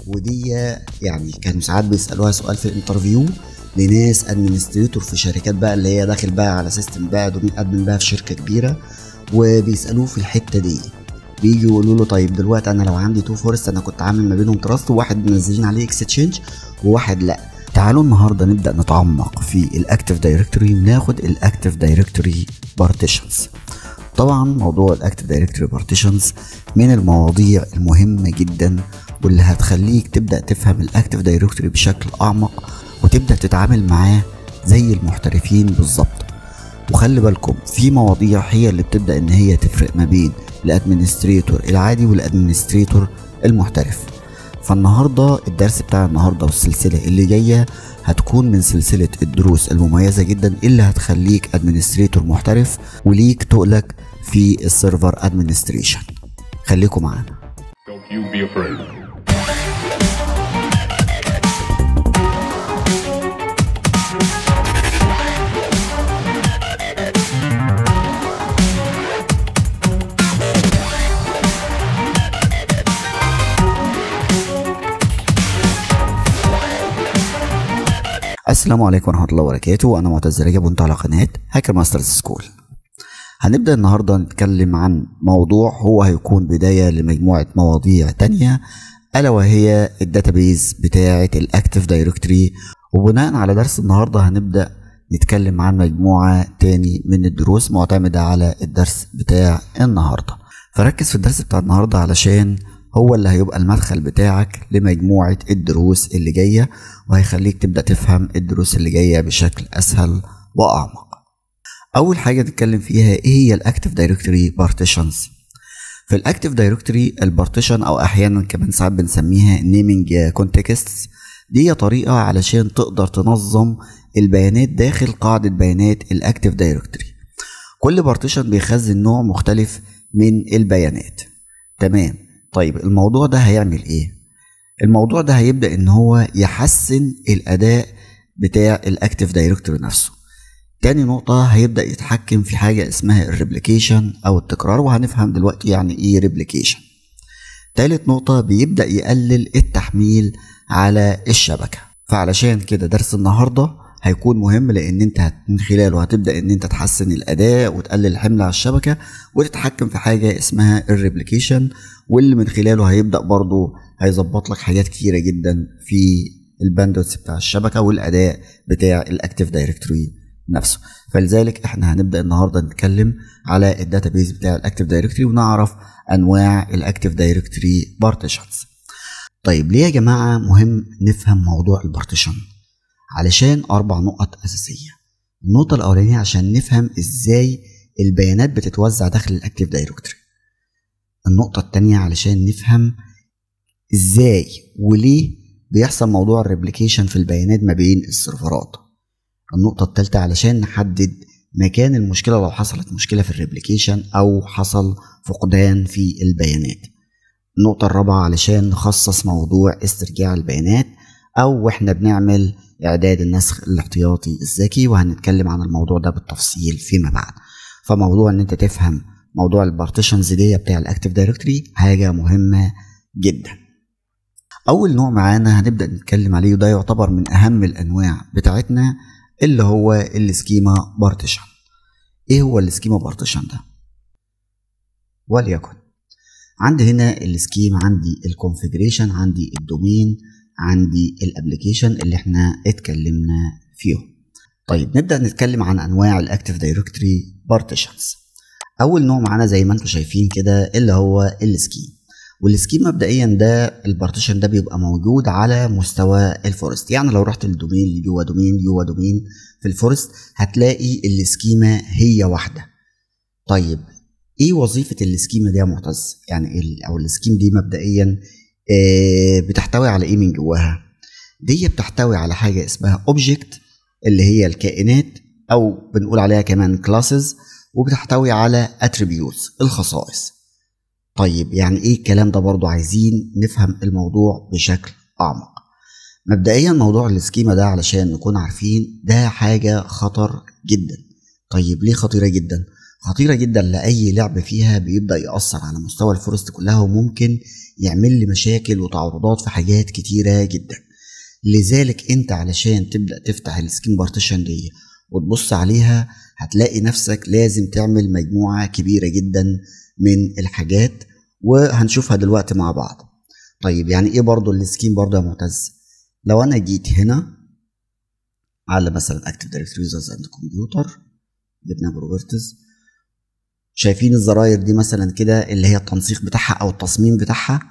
ودي يعني كانوا ساعات بيسألوها سؤال في الانترفيو لناس ادمنستريتور في شركات بقى اللي هي داخل بقى على سيستم بقى دومين ادمن بقى في شركة كبيرة، وبيسألوه في الحتة دي. بيجي يقولوا له طيب دلوقتي انا لو عندي تو فورست انا كنت عامل ما بينهم تراست، وواحد منزلين عليه اكستشينج وواحد لا. تعالوا النهارده نبدأ نتعمق في الاكتيف دايركتوري وناخد الاكتيف دايركتوري بارتيشنز. طبعا موضوع الاكتيف دايركتوري بارتيشنز من المواضيع المهمة جدا واللي هتخليك تبدأ تفهم الاكتيف دايركتوري بشكل اعمق وتبدأ تتعامل معاه زي المحترفين بالظبط. وخلي بالكم في مواضيع هي اللي بتبدأ ان هي تفرق ما بين الادمنستريتور العادي والادمنستريتور المحترف. فالنهارده الدرس بتاع النهارده والسلسلة اللي جاية هتكون من سلسلة الدروس المميزة جدا اللي هتخليك ادمنستريتور محترف وليك تقلك في السيرفر ادمنستريشن. خليكم معانا. Don't you be afraid. السلام عليكم ورحمة الله وبركاته. أنا معتز رجب وأنت على قناة هاكر ماسترز سكول. هنبدأ النهاردة نتكلم عن موضوع هو هيكون بداية لمجموعة مواضيع تانية، ألا وهي الداتابيز بتاعة الأكتيف دايركتوري. وبناء على درس النهاردة هنبدأ نتكلم عن مجموعة تاني من الدروس معتمدة على الدرس بتاع النهاردة. فركز في الدرس بتاع النهاردة علشان هو اللي هيبقى المدخل بتاعك لمجموعة الدروس اللي جاية، وهيخليك تبدأ تفهم الدروس اللي جاية بشكل أسهل وأعمق. أول حاجة نتكلم فيها إيه هي الأكتيف دايركتوري بارتيشنز. في الأكتيف دايركتوري البارتيشن أو أحيانا كمان ساعات بنسميها نيمينج كونتكستس، دي طريقة علشان تقدر تنظم البيانات داخل قاعدة بيانات الأكتيف دايركتوري. كل بارتيشن بيخزن نوع مختلف من البيانات. تمام. طيب الموضوع ده هيعمل ايه؟ الموضوع ده هيبدأ ان هو يحسن الاداء بتاع الاكتيف دايركتوري نفسه. تاني نقطة هيبدأ يتحكم في حاجة اسمها الريبليكيشن او التكرار، وهنفهم دلوقتي يعني ايه ريبليكيشن. تالت نقطة بيبدأ يقلل التحميل على الشبكة. فعلشان كده درس النهاردة هيكون مهم، لان انت من خلاله هتبدأ ان انت تحسن الاداء وتقلل الحمل على الشبكة وتتحكم في حاجة اسمها الريبليكيشن، واللي من خلاله هيبدأ برضو هيظبط لك حاجات كتيرة جدا في الباندوث بتاع الشبكة والاداء بتاع الاكتيف دايركتوري نفسه. فلذلك احنا هنبدأ النهاردة نتكلم على الداتابيز بتاع الاكتيف دايركتوري ونعرف انواع الاكتيف دايركتوري بارتيشنز. طيب ليه يا جماعة مهم نفهم موضوع البارتيشن؟ علشان 4 نقط أساسية. النقطة الأولانية عشان نفهم إزاي البيانات بتتوزع داخل الأكتيف دايركتوري. النقطة التانية علشان نفهم إزاي وليه بيحصل موضوع الريبليكيشن في البيانات ما بين السيرفرات. النقطة التالتة علشان نحدد مكان المشكلة لو حصلت مشكلة في الريبليكيشن أو حصل فقدان في البيانات. النقطة الرابعة علشان نخصص موضوع استرجاع البيانات أو وإحنا بنعمل إعداد النسخ الاحتياطي الذكي، وهنتكلم عن الموضوع ده بالتفصيل فيما بعد. فموضوع إن أنت تفهم موضوع البارتيشنز دي بتاع الأكتيف دايركتوري حاجة مهمة جدا. أول نوع معانا هنبدأ نتكلم عليه وده يعتبر من أهم الأنواع بتاعتنا اللي هو السكيما بارتيشن. إيه هو السكيما بارتيشن ده؟ وليكن عندي هنا السكيم، عندي الكونفيجريشن، عندي الدومين، عندي الابليكيشن اللي احنا اتكلمنا فيهم. طيب نبدأ نتكلم عن انواع الاكتيف دايركتوري بارتيشنز. اول نوع معانا زي ما انتم شايفين كده اللي هو السكيم. والسكيم مبدئيا ده البارتيشن ده بيبقى موجود على مستوى الفورست. يعني لو رحت الدومين جوه دومين جوه دومين في الفورست هتلاقي السكيمة هي واحدة. طيب ايه وظيفة السكيمة دي يا معتز؟ يعني او السكيم دي مبدئيا بتحتوي على ايه من جواها؟ دي بتحتوي على حاجة اسمها اوبجكت اللي هي الكائنات، او بنقول عليها كمان كلاسز، وبتحتوي على اتريبيوتس الخصائص. طيب يعني ايه الكلام ده؟ برضو عايزين نفهم الموضوع بشكل اعمق. مبدئيا موضوع السكيما ده علشان نكون عارفين ده حاجة خطر جدا، طيب ليه خطيرة جدا؟ خطيرة جدا لأي لعب فيها بيبدأ يأثر على مستوى الفورست كلها، وممكن يعمل لي مشاكل وتعرضات في حاجات كتيرة جدا. لذلك انت علشان تبدأ تفتح السكيم بارتيشن دي وتبص عليها هتلاقي نفسك لازم تعمل مجموعة كبيرة جدا من الحاجات، وهنشوفها دلوقتي مع بعض. طيب يعني ايه برضو السكيم برضو يا معتز؟ لو انا جيت هنا على مثلا اكتف دايركتوري يوزرز اند كمبيوتر، جبنا بروبرتيز، شايفين الزراير دي مثلا كده اللي هي التنسيق بتاعها او التصميم بتاعها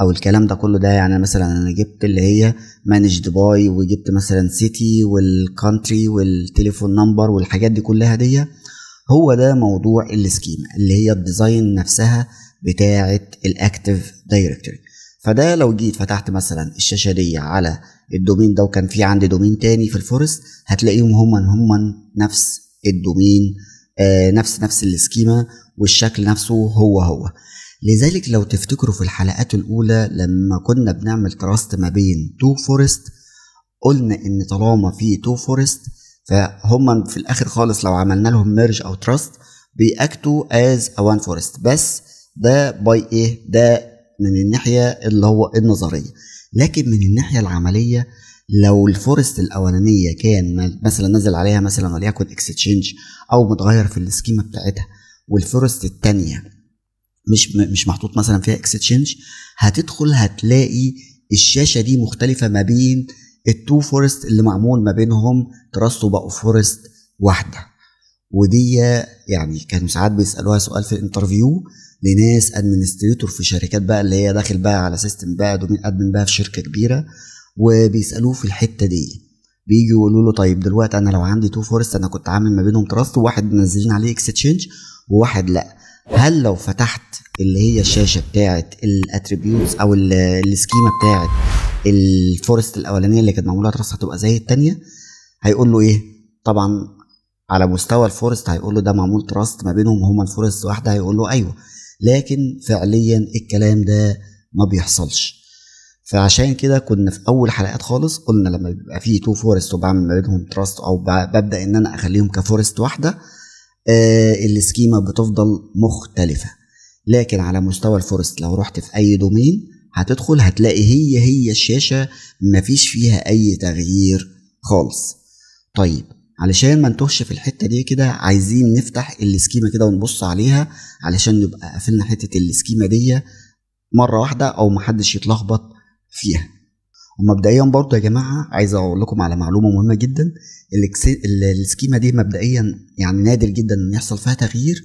او الكلام ده كله ده. يعني مثلا انا جبت اللي هي مانجد باي، وجبت مثلا سيتي والكونتري والتليفون نمبر والحاجات دي كلها دي. هو ده موضوع السكيما اللي هي الديزاين نفسها بتاعه الاكتف دايركتوري. فده لو جيت فتحت مثلا الشاشه دي على الدومين ده وكان في عندي دومين تاني في الفورست، هتلاقيهم هم نفس الدومين، نفس السكيما، والشكل نفسه هو. لذلك لو تفتكروا في الحلقات الاولى لما كنا بنعمل تراست ما بين تو فورست، قلنا ان طالما في تو فورست فهم في الاخر خالص لو عملنا لهم ميرج او تراست بيأكتوا از وان فورست. بس ده باي ايه؟ ده من الناحيه اللي هو النظريه. لكن من الناحيه العمليه لو الفورست الاولانيه كان مثلا نزل عليها مثلا وليكن اكستشينج او متغير في السكيما بتاعتها، والفورست الثانيه مش محطوط مثلا فيها اكستشينج، هتدخل هتلاقي الشاشه دي مختلفه ما بين التو فورست اللي معمول ما بينهم تراست وبقوا فورست واحده. ودي يعني كانوا ساعات بيسالوها سؤال في الانترفيو لناس ادمنستريتور في شركات بقى اللي هي داخل بقى على سيستم بقى دومين ادمن بقى في شركه كبيره، وبيسالوه في الحته دي. بيجي يقولوا له طيب دلوقتي انا لو عندي تو فورست انا كنت عامل ما بينهم تراست وواحد منزلين عليه اكستشينج وواحد لا، هل لو فتحت اللي هي الشاشه بتاعه الاتريبيوتس او السكيما بتاعه الفورست الاولانيه اللي كانت معموله تراست هتبقى زي الثانيه؟ هيقول له ايه؟ طبعا على مستوى الفورست هيقول له ده معمول تراست ما بينهم هما الفورست واحده، هيقول له ايوه. لكن فعليا الكلام ده ما بيحصلش. فعشان كده كنا في اول حلقات خالص قلنا لما بيبقى فيه تو فورست وبعمل ما بينهم تراست او ببدا ان انا اخليهم كفورست واحده، السكيما بتفضل مختلفه. لكن على مستوى الفورست لو رحت في اي دومين هتدخل هتلاقي هي الشاشه مفيش فيها اي تغيير خالص. طيب علشان ما نتوهش في الحته دي كده عايزين نفتح السكيما كده ونبص عليها علشان نبقى قفلنا حته السكيما دي مره واحده او محدش يتلخبط فيها. ومبدئيا برضه يا جماعه عايز اقول لكم على معلومه مهمه جدا. السكيما دي مبدئيا يعني نادر جدا ان يحصل فيها تغيير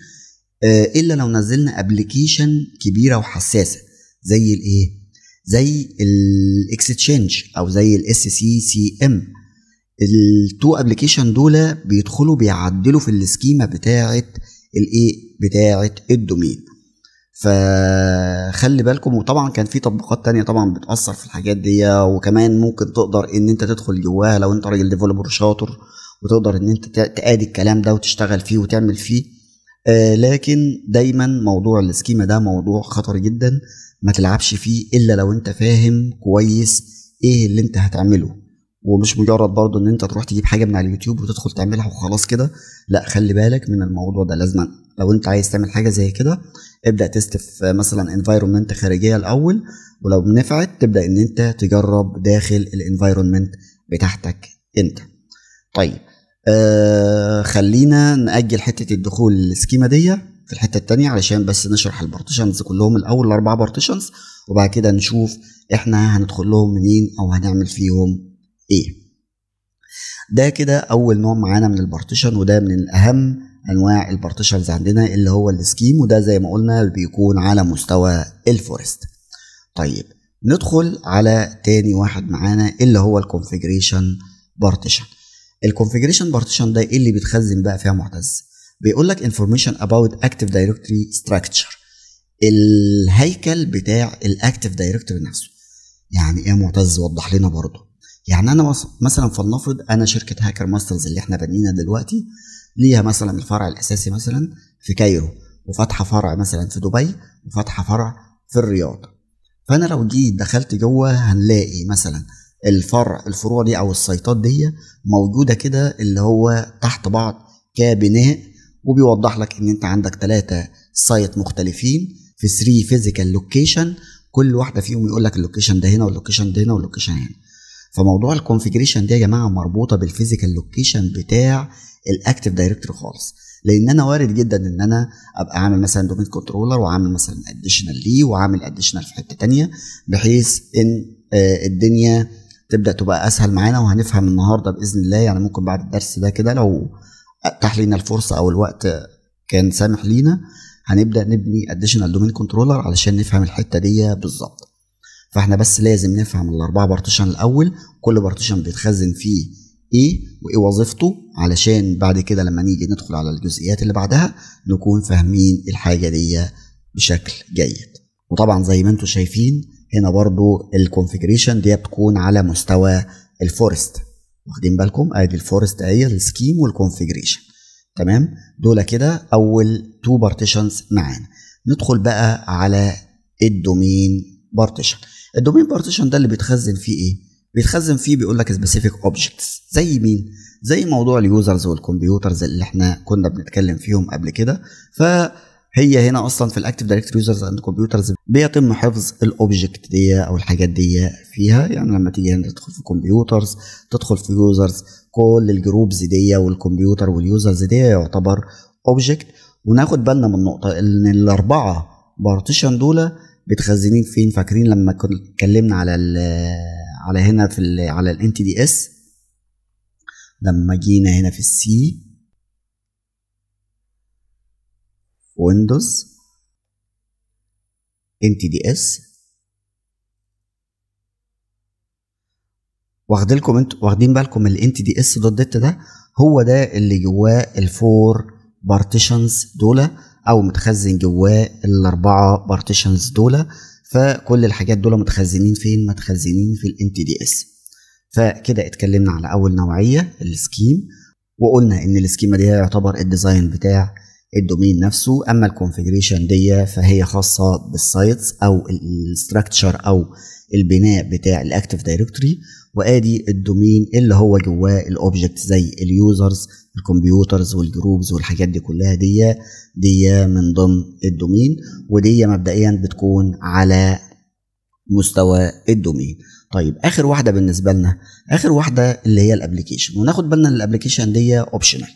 الا لو نزلنا ابلكيشن كبيره وحساسه زي الايه؟ زي الاكستشينج او زي الSCCM. التو ابلكيشن دول بيدخلوا بيعدلوا في السكيما بتاعه الايه؟ بتاعه الدومين. فخلي بالكم. وطبعا كان في تطبيقات تانية طبعا بتأثر في الحاجات دي، وكمان ممكن تقدر ان انت تدخل جواها لو انت راجل ديفلوبر شاطر وتقدر ان انت تأدي الكلام ده وتشتغل فيه وتعمل فيه. لكن دايما موضوع السكيما ده موضوع خطر جدا، ما تلعبش فيه الا لو انت فاهم كويس ايه اللي انت هتعمله. ومش مجرد برضو ان انت تروح تجيب حاجه من على اليوتيوب وتدخل تعملها وخلاص كده، لا خلي بالك من الموضوع ده. لازم لو انت عايز تعمل حاجه زي كده ابدا تست في مثلا انفايرمنت خارجيه الاول، ولو نفعت تبدا ان انت تجرب داخل الانفايرمنت بتاعتك انت. طيب خلينا نأجل حته الدخول السكيما دي في الحته التانية علشان بس نشرح البارتيشنز كلهم الاول، الاربعه بارتيشنز، وبعد كده نشوف احنا هندخل لهم منين او هنعمل فيهم ايه. ده كده اول نوع معانا من البارتيشن، وده من اهم انواع البارتيشنز عندنا اللي هو السكيم، وده زي ما قلنا بيكون على مستوى الفورست. طيب ندخل على تاني واحد معانا اللي هو الكونفيجريشن بارتيشن. الكونفيجريشن بارتيشن ده ايه اللي بيتخزن بقى فيها معتز؟ بيقول لك information about active directory structure، الهيكل بتاع الاكتيف دايركتوري نفسه. يعني ايه معتز؟ وضح لنا برضه. يعني انا مثلا فلنفرض انا شركه هاكر ماسترز اللي احنا بنينا دلوقتي ليها مثلا الفرع الاساسي مثلا في كايرو، وفاتحه فرع مثلا في دبي، وفاتحه فرع في الرياض. فانا لو جيت دخلت جوه هنلاقي مثلا الفروع دي او السيطات دي موجوده كده اللي هو تحت بعض كبناء، وبيوضح لك ان انت عندك 3 سايت مختلفين في 3 فيزيكال لوكيشن، كل واحده فيهم يقول لك اللوكيشن ده هنا واللوكيشن ده هنا واللوكيشن هنا. فموضوع الكونفيجريشن ده يا جماعه مربوطه بالفيزيكال لوكيشن بتاع الاكتيف دايركتوري خالص، لان انا وارد جدا ان انا ابقى عامل مثلا دومين كنترولر وعامل مثلا اديشنال ليه وعامل اديشنال في حته تانية، بحيث ان الدنيا تبدا تبقى اسهل معانا. وهنفهم النهارده باذن الله، يعني ممكن بعد الدرس ده كده لو اتاح لنا الفرصه او الوقت كان سامح لينا هنبدا نبني اديشنال دومين كنترولر علشان نفهم الحته دي بالظبط. فاحنا بس لازم نفهم ال4 بارتيشن الاول، كل بارتيشن بيتخزن فيه ايه وايه وظيفته، علشان بعد كده لما نيجي ندخل على الجزئيات اللي بعدها نكون فاهمين الحاجه دي بشكل جيد. وطبعا زي ما انتم شايفين هنا برضو الكونفيجريشن دي بتكون على مستوى الفورست، واخدين بالكم؟ ادي الفورست اهي السكيم والكونفيجريشن، تمام؟ دول كده اول 2 بارتيشنز معانا. ندخل بقى على الدومين بارتيشن. الدومين بارتيشن ده اللي بيتخزن فيه ايه؟ بيتخزن فيه بيقول لك سبيسيفيك اوبجكتس، زي مين؟ زي موضوع اليوزرز والكمبيوترز اللي احنا كنا بنتكلم فيهم قبل كده. فهي هنا اصلا في الاكتيف دايركتوري يوزرز اند كمبيوترز بيتم حفظ الاوبجكت دي او الحاجات دي فيها. يعني لما تيجي هنا تدخل في كمبيوترز، تدخل في يوزرز، كل الجروبز دي والكمبيوتر واليوزرز دي يعتبر اوبجكت. وناخد بالنا من نقطه ان ال4 بارتيشن دول متخزنين فين؟ فاكرين لما كنا اتكلمنا على هنا في على الان تي دي اس، لما جينا هنا في السي ويندوز ان تي دي اس، واخدين بالكم الان تي دي اس دوت ديت ده هو ده اللي جواه ال4 بارتيشنز دول، او متخزن جواه ال4 بارتيشنز دول. فكل الحاجات دول متخزنين فين؟ متخزنين في الان تي دي اس. فكده اتكلمنا على اول نوعيه السكيم، وقلنا ان السكيمه دي يعتبر الديزاين بتاع الدومين نفسه. اما الكونفيجريشن دي فهي خاصه بالسايتس او الاستراكشر او البناء بتاع الاكتيف دايركتوري. وادي الدومين اللي هو جواه الاوبجكت زي اليوزرز، الكمبيوترز والجروبز والحاجات دي كلها دي من ضمن الدومين، ودي مبدئيا بتكون على مستوى الدومين. طيب اخر واحده بالنسبه لنا، اخر واحده اللي هي الابلكيشن. وناخد بالنا ان الابلكيشن دي اوبشنال،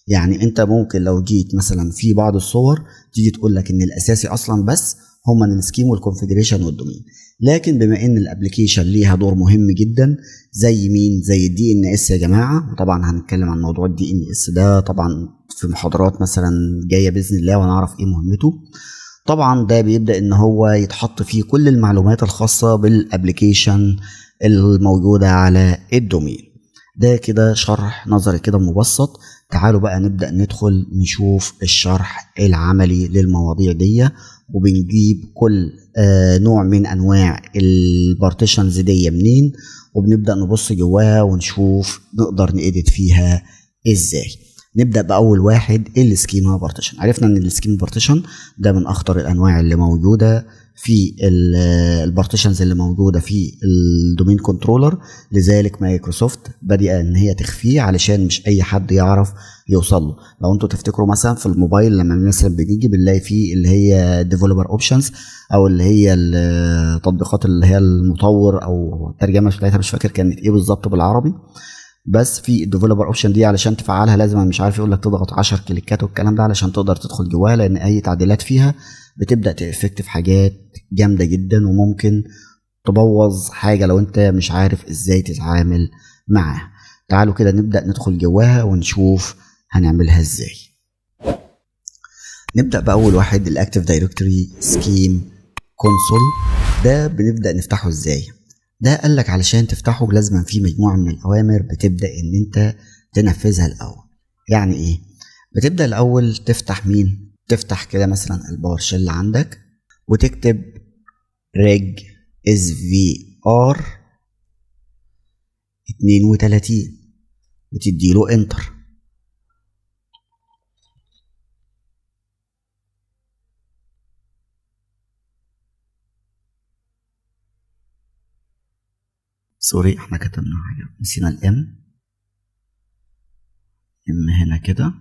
يعني انت ممكن لو جيت مثلا في بعض الصور تيجي تقول لك ان الاساسي اصلا بس هما السكيم والكونفيجريشن والدومين، لكن بما ان الابلكيشن ليها دور مهم جدا زي مين؟ زي الدي ان اس يا جماعه. وطبعا هنتكلم عن موضوع الدي ان اس ده طبعا في محاضرات مثلا جايه باذن الله ونعرف ايه مهمته. طبعا ده بيبدا ان هو يتحط فيه كل المعلومات الخاصه بالابلكيشن الموجوده على الدومين. ده كده شرح نظري كده مبسط. تعالوا بقى نبدا ندخل نشوف الشرح العملي للمواضيع دي، وبنجيب كل نوع من انواع البارتيشنز دي منين، وبنبدا نبص جواها ونشوف نقدر نإيديت فيها ازاي. نبدا باول واحد السكيما بارتيشن. عرفنا ان السكيما بارتيشن ده من اخطر الانواع اللي موجوده في البارتيشنز اللي موجوده في الدومين كنترولر، لذلك مايكروسوفت بدأ ان هي تخفيه علشان مش اي حد يعرف يوصل له. لو انتوا تفتكروا مثلا في الموبايل لما مثلا بنيجي بنلاقي فيه اللي هي ديفلوبر اوبشنز، او اللي هي التطبيقات اللي هي المطور، او الترجمه بتاعتها مش فاكر كانت ايه بالظبط بالعربي، بس في الديفلوبر اوبشن دي علشان تفعلها لازم مش عارف يقول لك تضغط 10 كليكات والكلام ده علشان تقدر تدخل جواها، لان اي تعديلات فيها بتبدا تافكت في حاجات جامده جدا وممكن تبوظ حاجه لو انت مش عارف ازاي تتعامل معاها. تعالوا كده نبدا ندخل جواها ونشوف هنعملها ازاي. نبدا باول واحد الاكتيف دايركتوري سكيم كونسول. ده بنبدا نفتحه ازاي؟ ده قال لك علشان تفتحه لازم في مجموعه من الاوامر بتبدا ان انت تنفذها الاول. يعني ايه؟ بتبدا الاول تفتح مين؟ تفتح كده مثلا الباور شيل عندك وتكتب reg svr 32 وتديله انتر. سوري احنا كتبنا حاجه نسينا الام هنا كده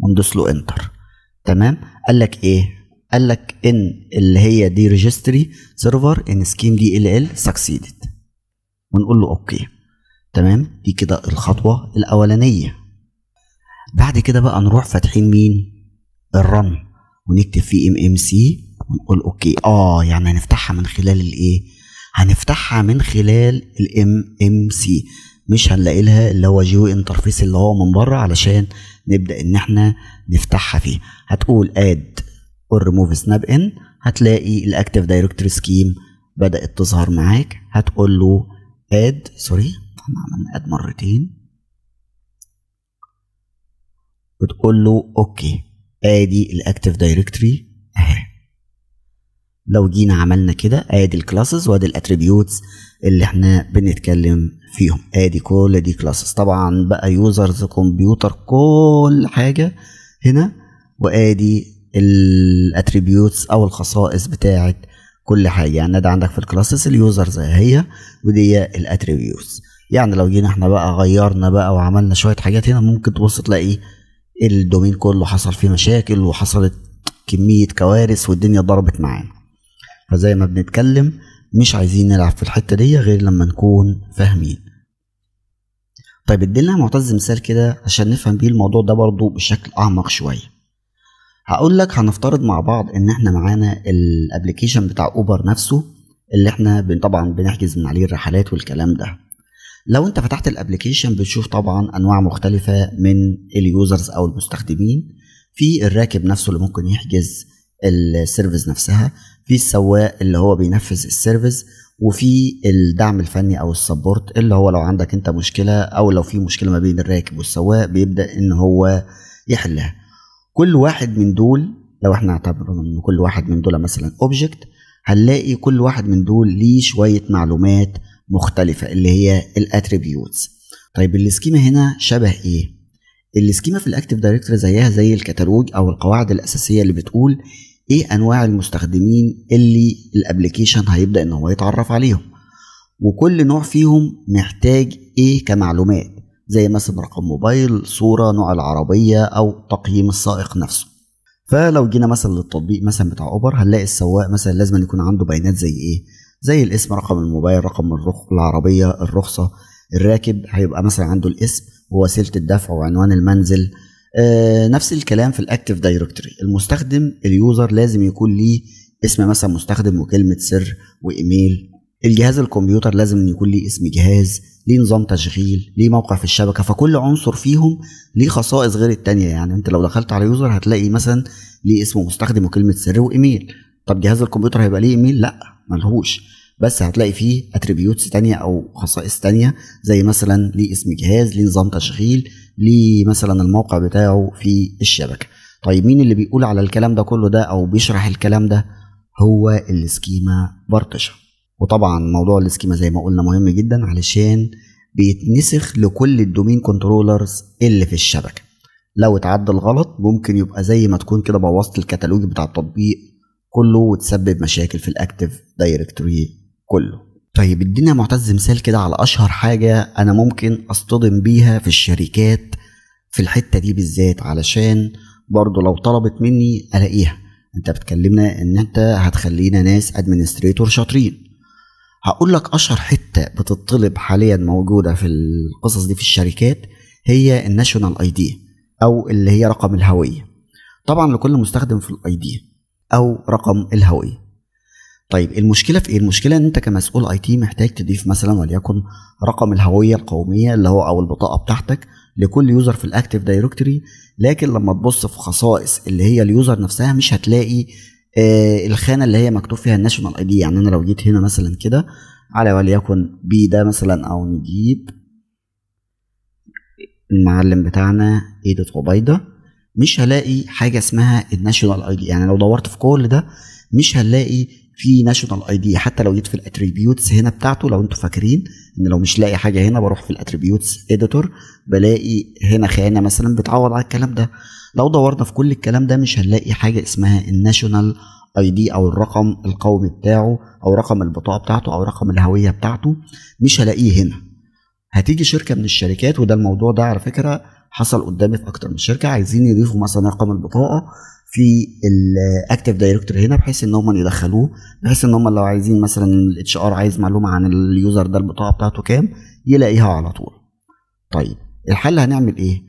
وندوس له انتر. تمام. قال لك ايه؟ قال لك ان اللي هي دي ريجستري سيرفر ان سكيم دي ال سكسيدد، ونقول له اوكي. تمام. دي كده الخطوه الاولانيه. بعد كده بقى نروح فاتحين مين؟ الرن، ونكتب فيه MMC ونقول اوكي. يعني هنفتحها من خلال الايه؟ هنفتحها من خلال MMC، مش هنلاقي لها اللي هو جيو انترفيس اللي هو من بره علشان نبدا ان احنا نفتحها فيه. هتقول اد اور ريموف سناب ان، هتلاقي الاكتيف دايركتوري سكيم بدات تظهر معاك. هتقول له اد، سوري احنا عملنا اد مرتين، وتقول له اوكي. ادي الاكتيف دايركتوري اهي. لو جينا عملنا كده ادي الكلاسز وادي الاتريبيوتس اللي احنا بنتكلم فيهم. ادي كل دي كلاسز طبعا بقى، يوزرز، كمبيوتر، كل حاجه هنا. وادي الاتريبيوتس او الخصائص بتاعه كل حاجه. يعني ده عندك في الكلاسز اليوزرز هي، ودي الاتريبيوتس. يعني لو جينا احنا بقى غيرنا بقى وعملنا شويه حاجات هنا، ممكن تبص تلاقي الدومين كله حصل فيه مشاكل وحصلت كميه كوارث والدنيا ضربت معانا. فزي ما بنتكلم مش عايزين نلعب في الحته دي غير لما نكون فاهمين. طيب ادينا معتز مثال كده عشان نفهم بيه الموضوع ده برضو بشكل اعمق شويه. هقول لك هنفترض مع بعض ان احنا معانا الابليكيشن بتاع اوبر نفسه، اللي احنا طبعا بنحجز من عليه الرحلات والكلام ده. لو انت فتحت الابليكيشن بتشوف طبعا انواع مختلفه من اليوزرز او المستخدمين. في الراكب نفسه اللي ممكن يحجز السيرفيس نفسها، في السواق اللي هو بينفذ السيرفيس، وفي الدعم الفني او السبورت اللي هو لو عندك انت مشكله او لو في مشكله ما بين الراكب والسواق بيبدا ان هو يحلها. كل واحد من دول لو احنا اعتبرنا ان كل واحد من دول مثلا اوبجكت، هنلاقي كل واحد من دول ليه شويه معلومات مختلفه اللي هي الاتريبيوتس. طيب السكيما هنا شبه ايه؟ السكيما في الاكتيف دايركتوري زيها زي الكتالوج او القواعد الاساسيه اللي بتقول ايه انواع المستخدمين اللي الابليكيشن هيبدا ان هو يتعرف عليهم، وكل نوع فيهم محتاج ايه كمعلومات، زي مثلا رقم موبايل، صوره، نوع العربيه، او تقييم السائق نفسه. فلو جينا مثلا للتطبيق مثلا بتاع اوبر، هنلاقي السواق مثلا لازم يكون عنده بيانات زي ايه؟ زي الاسم، رقم الموبايل، رقم العربيه، الرخصه. الراكب هيبقى مثلا عنده الاسم ووسيله الدفع وعنوان المنزل. نفس الكلام في الاكتيف دايركتوري. المستخدم اليوزر لازم يكون ليه اسم مثلا مستخدم وكلمه سر وايميل. الجهاز الكمبيوتر لازم يكون ليه اسم جهاز، ليه نظام تشغيل، ليه موقع في الشبكه. فكل عنصر فيهم ليه خصائص غير التانية. يعني انت لو دخلت على يوزر هتلاقي مثلا ليه اسم مستخدم وكلمه سر وايميل. طب جهاز الكمبيوتر هيبقى ليه ايميل؟ لا ملهوش، بس هتلاقي فيه اتريبيوتس تانية او خصائص تانية، زي مثلا ليه اسم جهاز، ليه نظام تشغيل، ليه مثلا الموقع بتاعه في الشبكه. طيب مين اللي بيقول على الكلام ده كله ده او بيشرح الكلام ده؟ هو السكيما بارتيشن. وطبعا موضوع السكيما زي ما قلنا مهم جدا علشان بيتنسخ لكل الدومين كنترولرز اللي في الشبكه. لو اتعدل غلط ممكن يبقى زي ما تكون كده بوظت الكتالوج بتاع التطبيق كله وتسبب مشاكل في الاكتيف دايركتوري كله. طيب ادينا معتز مثال كده على اشهر حاجه انا ممكن اصطدم بيها في الشركات في الحته دي بالذات، علشان برضو لو طلبت مني الاقيها. انت بتكلمنا ان انت هتخلينا ناس ادمنستريتور شاطرين. هقول لك اشهر حته بتطلب حاليا موجوده في القصص دي في الشركات هي الناشونال اي دي، او اللي هي رقم الهويه. طبعا لكل مستخدم في الاي دي او رقم الهويه. طيب المشكله في ايه؟ المشكله ان انت كمسؤول اي تي محتاج تضيف مثلا وليكن رقم الهويه القوميه اللي هو او البطاقه بتاعتك لكل يوزر في الاكتيف دايركتوري. لكن لما تبص في خصائص اللي هي اليوزر نفسها مش هتلاقي الخانه اللي هي مكتوب فيها الناشونال اي دي. يعني انا لو جيت هنا مثلا كده على وليكن بي ده مثلا، او نجيب المعلم بتاعنا ايدة عبيده، مش هلاقي حاجه اسمها الناشونال اي دي. يعني لو دورت في كل ده مش هنلاقي في ناشونال اي دي. حتى لو جيت في الاتريبيوتس هنا بتاعته، لو انتوا فاكرين ان لو مش لاقي حاجه هنا بروح في الاتريبيوتس اديتور بلاقي هنا خانه مثلا بتعوض على الكلام ده. لو دورنا في كل الكلام ده مش هنلاقي حاجه اسمها الناشونال اي دي او الرقم القومي بتاعه او رقم البطاقه بتاعته او رقم الهويه بتاعته، مش هلاقيه هنا. هتيجي شركه من الشركات، وده الموضوع ده على فكره حصل قدامي في اكتر من شركه عايزين يضيفوا مثلا رقم البطاقه في الاكتيف دايركتوري هنا، بحيث ان هم يدخلوه، بحيث ان هم لو عايزين مثلا الاتش ار عايز معلومه عن اليوزر ده البطاقه بتاعته كام يلاقيها على طول. طيب الحل هنعمل ايه؟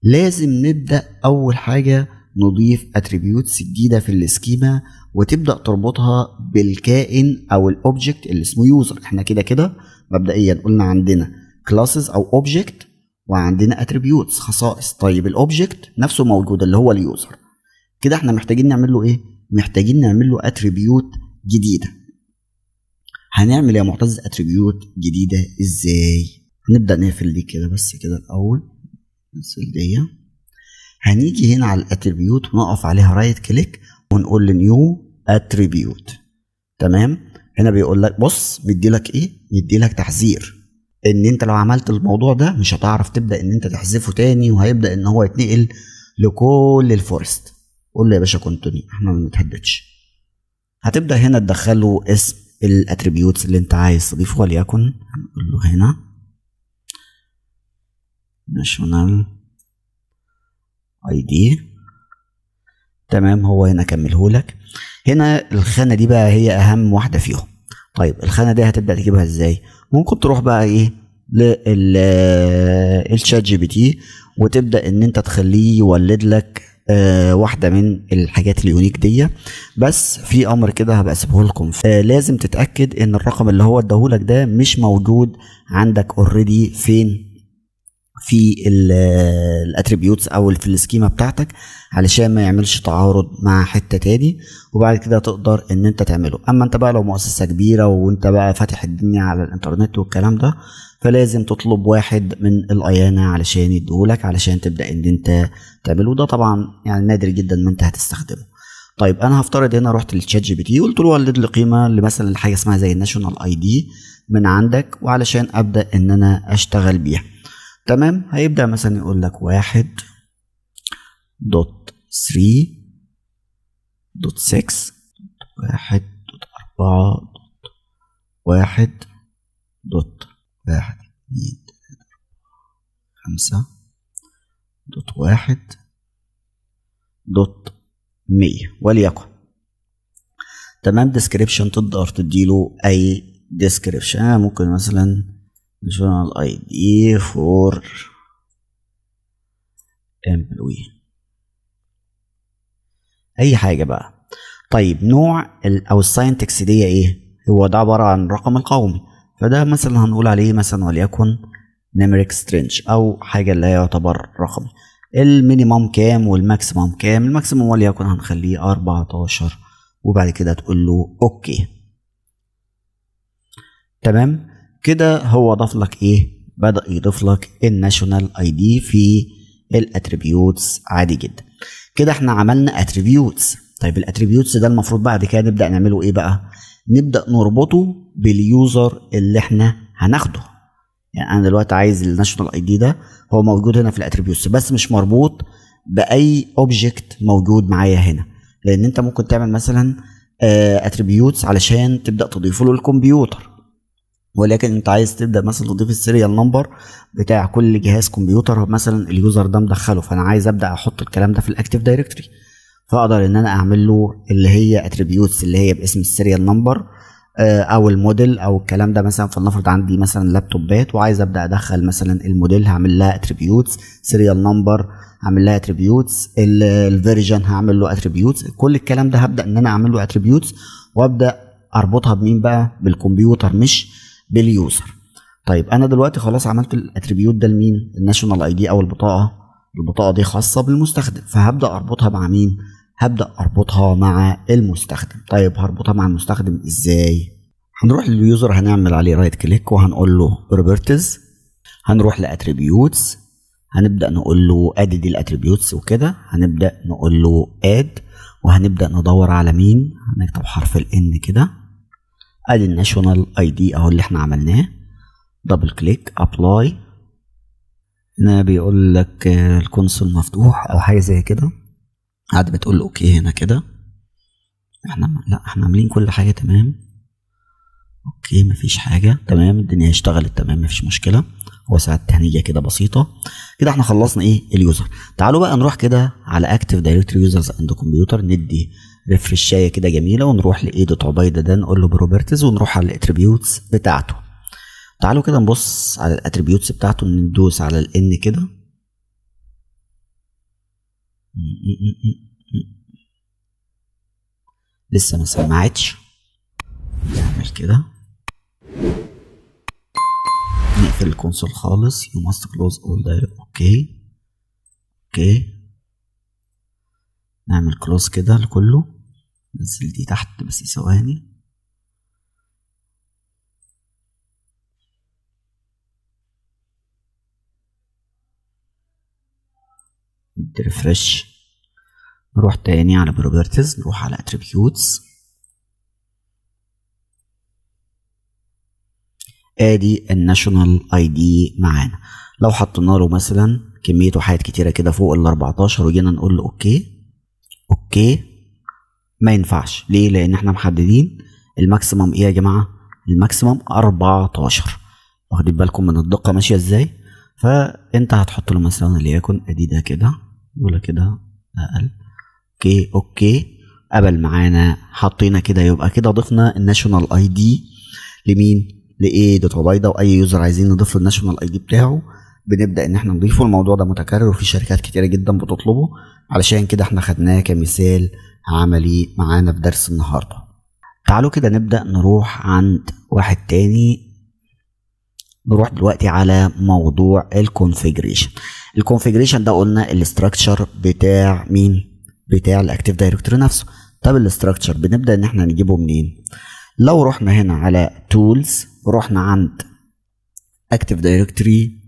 لازم نبدا اول حاجه نضيف اتريبيوتس جديده في السكيما، وتبدا تربطها بالكائن او الاوبجكت اللي اسمه يوزر. احنا كده كده مبدئيا قلنا عندنا كلاسز او اوبجكت وعندنا اتريبيوتس خصائص. طيب الاوبجكت نفسه موجود اللي هو اليوزر، كده احنا محتاجين نعمل له ايه؟ محتاجين نعمل له اتريبيوت جديده. هنعمل يا معتز اتريبيوت جديده ازاي؟ هنبدا نقفل دي كده بس كده الاول، نقفل دي. هنيجي هنا على الاتريبيوت ونقف عليها رايت كليك ونقول له نيو اتريبيوت. تمام؟ هنا بيقول لك بص مديلك ايه؟ مديلك تحذير ان انت لو عملت الموضوع ده مش هتعرف تبدا ان انت تحذفه تاني، وهيبدا ان هو يتنقل لكل الفورست. قول له يا باشا كونتينيو، احنا ما بنتهددش. هتبدا هنا تدخله اسم الاتريبيوتس اللي انت عايز تضيفه، وليكن هنقول له هنا ناشونال اي دي. تمام، هو هنا كمله لك. هنا الخانه دي بقى هي اهم واحده فيهم. طيب الخانه دي هتبدا تجيبها ازاي؟ ممكن تروح بقى ايه للشات جي بي تي وتبدا ان انت تخليه يولد لك واحده من الحاجات اليونيك دي. بس في امر كده هبقى اسيبه لكم، لازم تتاكد ان الرقم اللي هو اداهولك ده مش موجود عندك اوريدي فين في الاتريبيوتس او في السكيما بتاعتك، علشان ما يعملش تعارض مع حته تاني، وبعد كده تقدر ان انت تعمله. اما انت بقى لو مؤسسه كبيره وانت بقى فاتح الدنيا على الانترنت والكلام ده، فلازم تطلب واحد من الايانا علشان يديهولك علشان تبدا ان انت تعمله. ده طبعا يعني نادر جدا ما انت هتستخدمه. طيب انا هفترض هنا رحت للشات جي بي تي قلت له ولد لي قيمه مثلا حاجه اسمها زي الناشونال اي دي من عندك، وعلشان ابدا ان انا اشتغل بيها. تمام، هيبدأ مثلا يقول لك 1.3.6 1.1.1.5.1.100 وليكن. تمام، ديسكريبشن تقدر تديله اي ديسكريبشن، ممكن مثلا national ID for employee اي حاجه بقى. طيب نوع او الساينتكس دي ايه؟ هو ده عباره عن الرقم القومي، فده مثلا هنقول عليه مثلا وليكن numeric string او حاجه اللي هي يعتبر رقمي. المينيمم كام والماكسيمم كام؟ الماكسيمم وليكن هنخليه 14، وبعد كده تقول له اوكي. تمام كده هو ضاف لك ايه؟ بدأ يضيف لك الناشونال اي دي في الاتريبيوتس عادي جدا. كده احنا عملنا اتريبيوتس. طيب الاتريبيوتس ده المفروض بعد كده نبدأ نعمله ايه بقى؟ نبدأ نربطه باليوزر اللي احنا هناخده. يعني انا دلوقتي عايز الناشونال اي دي ده هو موجود هنا في الاتريبيوتس، بس مش مربوط باي اوبجكت موجود معايا هنا، لان انت ممكن تعمل مثلا اتريبيوتس علشان تبدأ تضيفه له الكمبيوتر، ولكن انت عايز تبدا مثلا تضيف السيريال نمبر بتاع كل جهاز كمبيوتر مثلا اليوزر ده مدخله، فانا عايز ابدا احط الكلام ده في الاكتيف دايركتوري، فاقدر ان انا اعمل له اللي هي اتريبيوتس اللي هي باسم السيريال نمبر او الموديل او الكلام ده. مثلا فلنفرض عندي مثلا لابتوبات وعايز ابدا ادخل مثلا الموديل، هعمل لها اتريبيوتس، سيريال نمبر هعمل لها اتريبيوتس، الفيرجن هعمل له اتريبيوتس، كل الكلام ده هبدا ان انا اعمل له اتريبيوتس وابدا اربطها بمين بقى؟ بالكمبيوتر مش باليوزر. طيب انا دلوقتي خلاص عملت الاتريبيوت ده لمين؟ الناشونال اي دي او البطاقه دي خاصه بالمستخدم، فهبدا اربطها مع مين؟ هبدا اربطها مع المستخدم. طيب هربطها مع المستخدم ازاي؟ هنروح لليوزر، هنعمل عليه رايت كليك وهنقول له بروبرتيز، هنروح لاتريبيوتس، هنبدا نقول له ادي دي الاتريبيوتس وكده، هنبدا نقول له اد، وهنبدا ندور على مين؟ هنكتب حرف الان كده، ادي الناشونال اي دي اهو اللي احنا عملناه، دبل كليك ابلاي. هنا بيقول لك الكونسول مفتوح او حاجه زي كده، عاد بتقول له اوكي هنا كده. احنا عاملين كل حاجه تمام، اوكي مفيش حاجه، تمام الدنيا اشتغلت تمام مفيش مشكله. وسعات تهنيجه كده بسيطه. كده احنا خلصنا ايه اليوزر. تعالوا بقى نروح كده على اكتيف دايركتوري يوزرز اند كمبيوتر، ندي ريفرشايه كده جميله ونروح لايديت عبيده ده، نقول له بروبرتيز ونروح على الاتريبيوتس بتاعته. تعالوا كده نبص على الاتريبيوتس بتاعته، ندوس على الان كده. لسه ما سمعتش. نعمل كده، نقفل الكونسول خالص. you must close all direct. اوكي نعمل كلوز كده لكله. ننزل دي تحت بس ثواني. ريفرش، نروح تاني على بروبرتيز، نروح على اتريبيوتس. ادي الناشونال اي دي معانا. لو حطينا له مثلا كميته حاجات كتيره كده فوق ال 14 وجينا نقول له اوكي ما ينفعش. ليه؟ لان احنا محددين الماكسيمم ايه يا جماعه؟ الماكسيمم 14. واخدين بالكم من الدقه ماشيه ازاي؟ فانت هتحط له مثلا وليكن ادي ده كده ولا كده اقل. اوكي قبل معانا حطينا كده، يبقى كده ضفنا الناشونال اي دي لمين؟ لايه دوت عبيده. واي يوزر عايزين نضيف له الناشونال اي دي بتاعه بنبدا ان احنا نضيفه. الموضوع ده متكرر وفي شركات كتيره جدا بتطلبه، علشان كده احنا خدناه كمثال عملي معانا في درس النهارده. تعالوا كده نبدا نروح عند واحد تاني. نروح دلوقتي على موضوع الكونفيجريشن. الكونفيجريشن ده قلنا الاستراكشر بتاع مين؟ بتاع الاكتيف دايركتوري نفسه. طب الاستراكشر بنبدا ان احنا نجيبه منين؟ لو رحنا هنا على تولز، رحنا عند اكتيف دايركتوري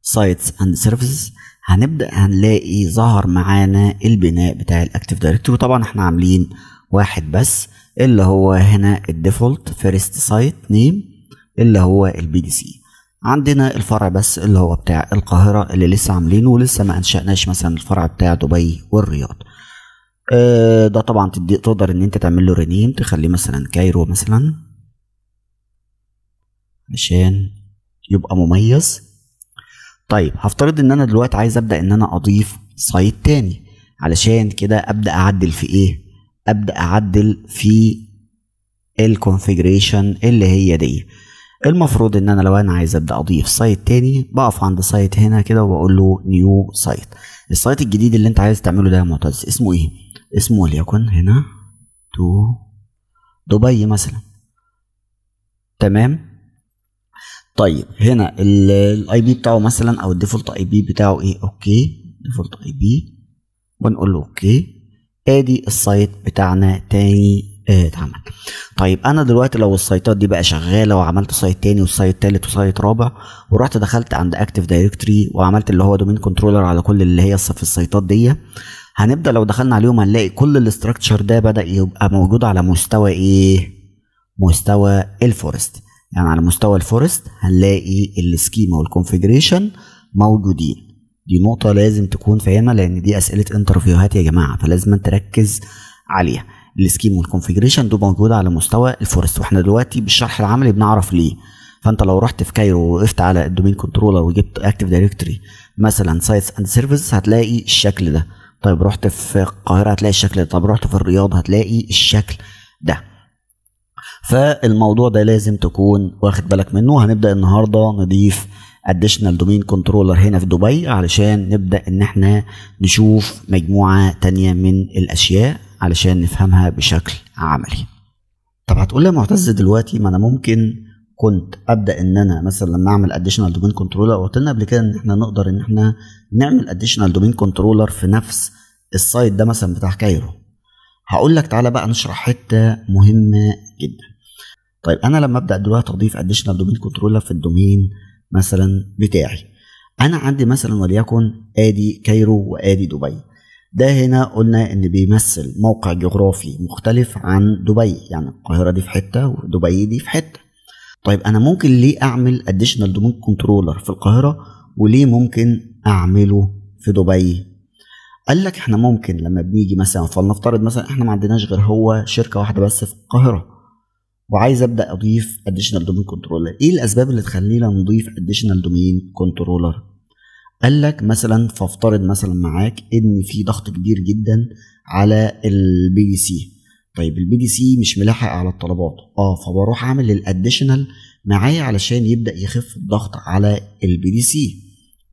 سايتس اند سيرفيسز، هنبدا هنلاقي ظهر معانا البناء بتاع الاكتيف دايركتوري. طبعا احنا عاملين واحد بس اللي هو هنا الديفولت فيرست سايت نيم اللي هو البي دي سي. عندنا الفرع بس اللي هو بتاع القاهره اللي لسه عاملينه، ولسه ما انشأناش مثلا الفرع بتاع دبي والرياض. ده طبعا تقدر ان انت تعمل له رينيم، تخليه مثلا كايرو مثلا عشان يبقى مميز. طيب هفترض ان انا دلوقتي عايز ابدا ان انا اضيف سايت تاني، علشان كده ابدا اعدل في ايه؟ ابدا اعدل في الكونفيجريشن اللي هي دي. المفروض ان انا لو انا عايز ابدا اضيف سايت تاني بقف عند سايت هنا كده وبقول له نيو سايت. السايت الجديد اللي انت عايز تعمله ده يا معتز اسمه ايه؟ اسمه وليكن هنا تو دبي مثلا. تمام. طيب هنا الاي بي بتاعه مثلا او الديفولت اي بي بتاعه ايه؟ ديفولت اي بي، ونقول له ادي السايت بتاعنا تاني اتعمل. طيب انا دلوقتي لو السايتات دي بقى شغاله وعملت سايت تاني وسايت تالت وسايت رابع، ورحت دخلت عند اكتيف دايركتوري وعملت اللي هو دومين كنترولر على كل اللي هي في السايتات دي، هنبدا لو دخلنا عليهم هنلاقي كل الاستراكشر ده بدا يبقى موجود على مستوى ايه؟ مستوى الفورست. يعني على مستوى الفورست هنلاقي السكيما والكونفيجريشن موجودين. دي نقطة لازم تكون فاهمها لأن دي أسئلة انترفيوهات يا جماعة، فلازم تركز عليها. السكيما والكونفيجريشن دول موجودة على مستوى الفورست، واحنا دلوقتي بالشرح العملي بنعرف ليه. فأنت لو رحت في كايرو ووقفت على الدومين كنترولر وجبت اكتيف دايركتوري مثلا سايتس اند سيرفيس هتلاقي الشكل ده. طيب رحت في القاهرة هتلاقي الشكل ده. طب رحت في الرياض هتلاقي الشكل ده. فالموضوع ده لازم تكون واخد بالك منه. هنبدأ النهاردة نضيف additional domain controller هنا في دبي علشان نبدأ ان احنا نشوف مجموعة تانية من الاشياء علشان نفهمها بشكل عملي. طب هتقول لي يا معتز دلوقتي ما انا ممكن كنت ابدا ان انا مثلا لما اعمل additional domain controller، قلت لنا قبل كده ان احنا نقدر ان احنا نعمل additional domain controller في نفس السايت ده مثلا بتاع كايرو. هقول لك تعالى بقى نشرح حته مهمه جدا. طيب انا لما ابدا دلوقتي اضيف additional domain controller في الدومين مثلا بتاعي، انا عندي مثلا وليكن ادي كايرو وادي دبي. ده هنا قلنا ان بيمثل موقع جغرافي مختلف عن دبي، يعني القاهره دي في حته ودبي دي في حته. طيب انا ممكن ليه اعمل additional domain controller في القاهره وليه ممكن اعمله في دبي؟ قال لك احنا ممكن لما بنيجي مثلا فلنفترض مثلا احنا ما عندناش غير هو شركه واحده بس في القاهره، وعايز ابدا اضيف اديشنال دومين كنترولر. ايه الاسباب اللي تخلينا نضيف اديشنال دومين كنترولر؟ قال لك مثلا فافترض مثلا معاك ان في ضغط كبير جدا على البي دي سي. طيب البي دي سي مش ملاحق على الطلبات، فبروح اعمل الاديشنال معايا علشان يبدا يخف الضغط على البي دي سي.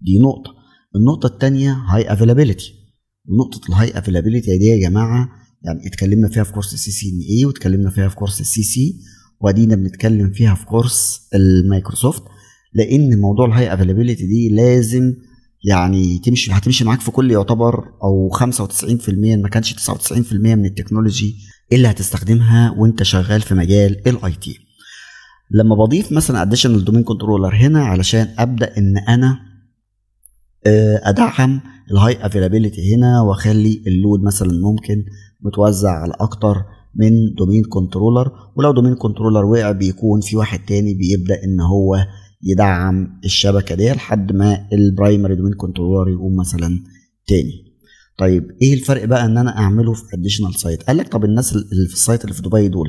دي نقطه. النقطه الثانيه هاي افيلابيلتي. نقطه الهاي افيلابيلتي دي يا جماعه يعني اتكلمنا فيها في كورس CCNA واتكلمنا فيها في كورس CC وادينا بنتكلم فيها في كورس المايكروسوفت، لان موضوع الهاي افيلابيلتي دي لازم يعني هتمشي معاك في كل يعتبر او 95% ما كانش 99% من التكنولوجي اللي هتستخدمها وانت شغال في مجال الاي تي. لما بضيف مثلا اديشنال دومين كنترولر هنا علشان ابدا ان انا ادعم الهاي افيلابيلتي هنا واخلي اللود مثلا ممكن متوزع على اكتر من دومين كنترولر، ولو دومين كنترولر وقع بيكون في واحد تاني بيبدا ان هو يدعم الشبكه دي لحد ما البرايمري دومين كنترولر يقوم مثلا تاني. طيب ايه الفرق بقى ان انا اعمله في اديشنال سايت؟ قال لك طب الناس اللي في السايت اللي في دبي دول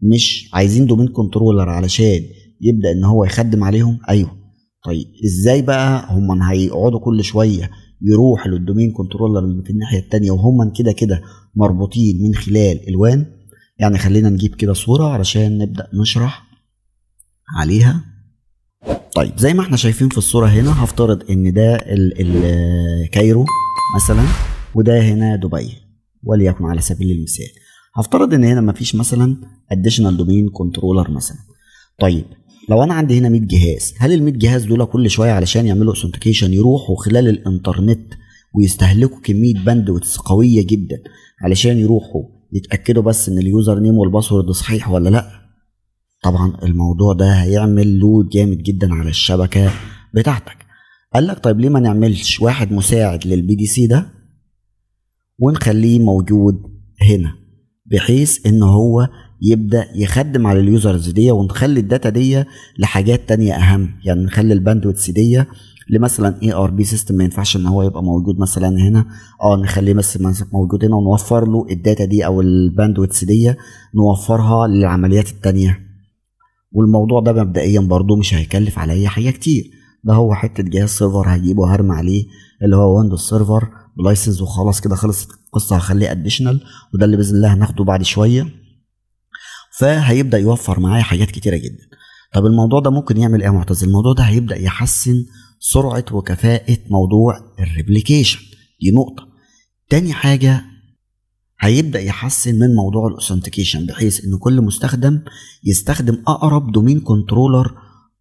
مش عايزين دومين كنترولر علشان يبدا ان هو يخدم عليهم؟ ايوه. طيب ازاي بقى هم هيقعدوا كل شويه يروح للدومين كنترولر اللي في الناحيه التانيه وهم كده كده مربوطين من خلال الوان؟ يعني خلينا نجيب كده صوره علشان نبدا نشرح عليها. طيب زي ما احنا شايفين في الصوره هنا، هفترض ان ده كايرو مثلا وده هنا دبي وليكن على سبيل المثال. هفترض ان هنا مفيش مثلا اديشنال دومين كنترولر مثلا. طيب لو انا عندي هنا 100 جهاز، هل ال 100 جهاز دول كل شويه علشان يعملوا اوثنتيكيشن يروحوا خلال الانترنت ويستهلكوا كميه باندويث قويه جدا علشان يروحوا يتاكدوا بس ان اليوزر نيم والباسورد صحيح ولا لا؟ طبعا الموضوع ده هيعمل لود جامد جدا على الشبكه بتاعتك. قال لك طيب ليه ما نعملش واحد مساعد للبي دي سي ده ونخليه موجود هنا بحيث ان هو يبدا يخدم على اليوزرز دي، ونخلي الداتا دي لحاجات تانية اهم. يعني نخلي الباندويث دي لمثلا ARP سيستم ما ينفعش ان هو يبقى موجود مثلا هنا، نخليه بس موجود هنا ونوفر له الداتا دي او الباندويث دي نوفرها للعمليات التانية. والموضوع ده مبدئيا برضو مش هيكلف عليا حاجه كتير، ده هو حته جهاز سيرفر هجيبه هرمي عليه اللي هو ويندوز سيرفر بلايسنس وخلاص كده خلصت القصه. هخليه اديشنال وده اللي باذن الله هناخده بعد شويه، فهيبدا يوفر معايا حاجات كتيره جدا. طب الموضوع ده ممكن يعمل ايه يا معتز؟ الموضوع ده هيبدا يحسن سرعه وكفاءه موضوع الريبليكيشن، دي نقطه. تاني حاجه هيبدا يحسن من موضوع الاوثنتيكيشن بحيث ان كل مستخدم يستخدم اقرب دومين كنترولر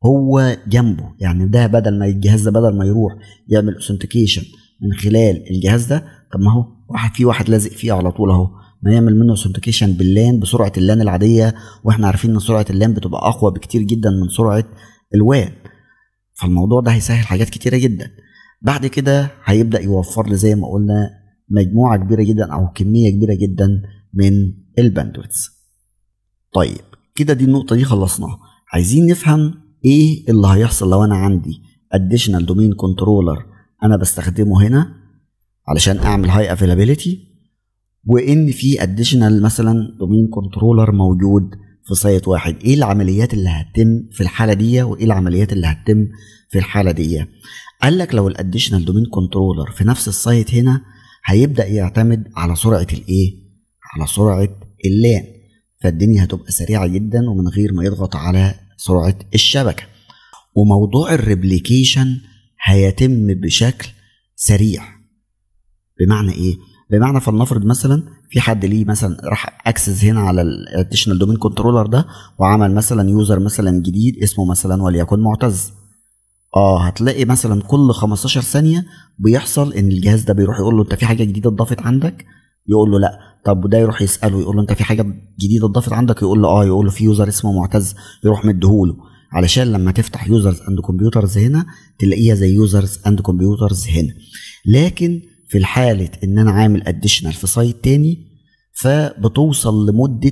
هو جنبه. يعني ده بدل ما الجهاز ده بدل ما يروح يعمل اوثنتيكيشن من خلال الجهاز ده، طب ما هو واحد لازق فيه على طول اهو، ما يعمل منه اوثنتيكيشن باللان بسرعه اللان العاديه، واحنا عارفين ان سرعه اللان بتبقى اقوى بكتير جدا من سرعه الوان. فالموضوع ده هيسهل حاجات كتيره جدا. بعد كده هيبدا يوفر لي زي ما قلنا مجموعه كبيره جدا او كميه كبيره جدا من الباندويث. طيب كده دي النقطه دي خلصناها. عايزين نفهم ايه اللي هيحصل لو انا عندي additional domain controller انا بستخدمه هنا علشان اعمل high availability، وان في additional مثلا domain controller موجود في سايت واحد. ايه العمليات اللي هتتم في الحاله دي وايه العمليات اللي هتتم في الحاله دي؟ قال لك لو الاديشنال دومين كنترولر في نفس السايت هنا هيبدا يعتمد على سرعه الايه؟ على سرعه اللان، فالدنيا هتبقى سريعه جدا ومن غير ما يضغط على سرعه الشبكه. وموضوع الريبليكيشن هيتم بشكل سريع. بمعنى ايه؟ بمعنى فلنفرض مثلا في حد ليه مثلا راح اكسس هنا على الاديشنال دومين كنترولر ده وعمل مثلا يوزر مثلا جديد اسمه مثلا وليكن معتز. هتلاقي مثلا كل 15 ثانيه بيحصل ان الجهاز ده بيروح يقول له انت في حاجه جديده اتضافت عندك؟ يقول له لا. طب وده يروح يساله يقول له انت في حاجه جديده اتضافت عندك؟ يقول له يقول له في يوزر اسمه معتز، يروح مديهوله علشان لما تفتح يوزرز اند كمبيوترز هنا تلاقيها زي يوزرز اند كمبيوترز هنا. لكن في الحاله ان انا عامل اديشنال في سايت تاني فبتوصل لمده